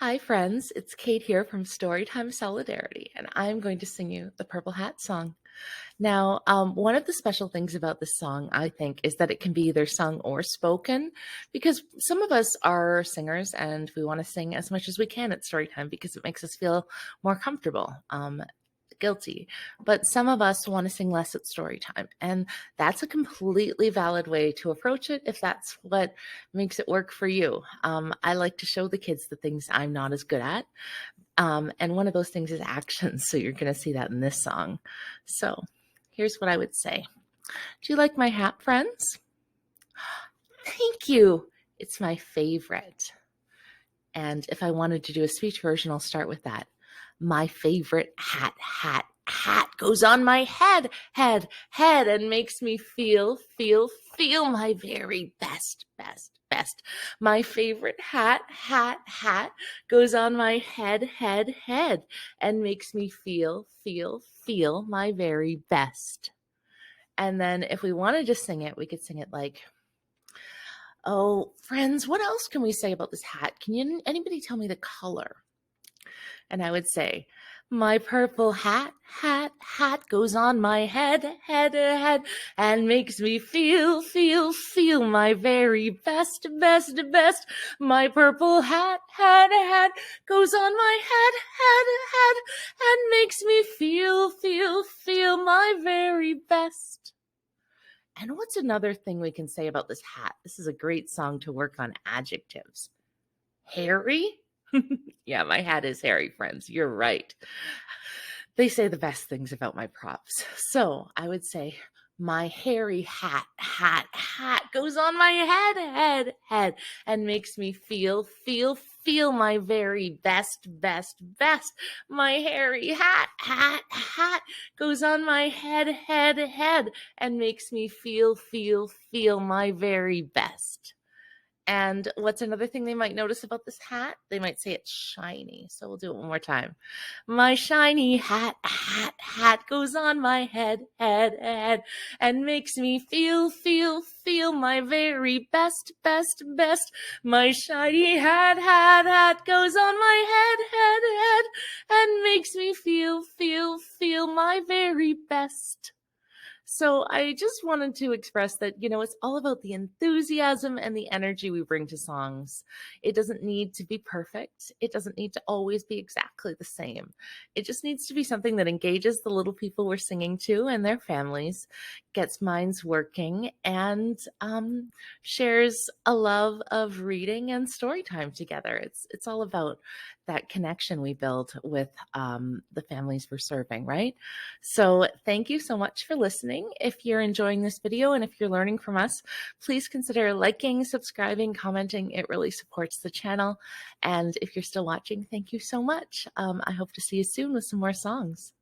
Hi, friends. It's Kate here from Storytime Solidarity, and I'm going to sing you the Purple Hat song. Now, one of the special things about this song, I think, is that it can be either sung or spoken because some of us are singers and we want to sing as much as we can at Storytime because it makes us feel more comfortable. Guilty, but some of us want to sing less at story time, and that's a completely valid way to approach it if that's what makes it work for you. I like to show the kids the things I'm not as good at, and one of those things is actions, so you're going to see that in this song. So here's what I would say. Do you like my hat, friends? Thank you. It's my favorite. And if I wanted to do a speech version, I'll start with that. My favorite hat goes on my head, and makes me feel my very best. My favorite hat goes on my head, and makes me feel my very best. And then if we wanted to sing it, we could sing it like, oh, friends, what else can we say about this hat? Anybody tell me the color? And I would say, my purple hat goes on my head, and makes me feel my very best. My purple hat goes on my head, and makes me feel my very best. And what's another thing we can say about this hat? This is a great song to work on adjectives. Hairy? Yeah, my hat is hairy, friends. You're right. They say the best things about my props. So I would say my hairy hat goes on my head, and makes me feel my very best. My hairy hat goes on my head, and makes me feel my very best. And what's another thing they might notice about this hat? They might say it's shiny. So we'll do it one more time. My shiny hat goes on my head, and makes me feel my very best. My shiny hat goes on my head, and makes me feel my very best. So I just wanted to express that, it's all about the enthusiasm and the energy we bring to songs. It doesn't need to be perfect. It doesn't need to always be exactly the same. It just needs to be something that engages the little people we're singing to and their families, gets minds working, and shares a love of reading and story time together. It's all about that connection we build with the families we're serving, right? So thank you so much for listening. If you're enjoying this video and if you're learning from us, please consider liking, subscribing, commenting. It really supports the channel. And if you're still watching, thank you so much. I hope to see you soon with some more songs.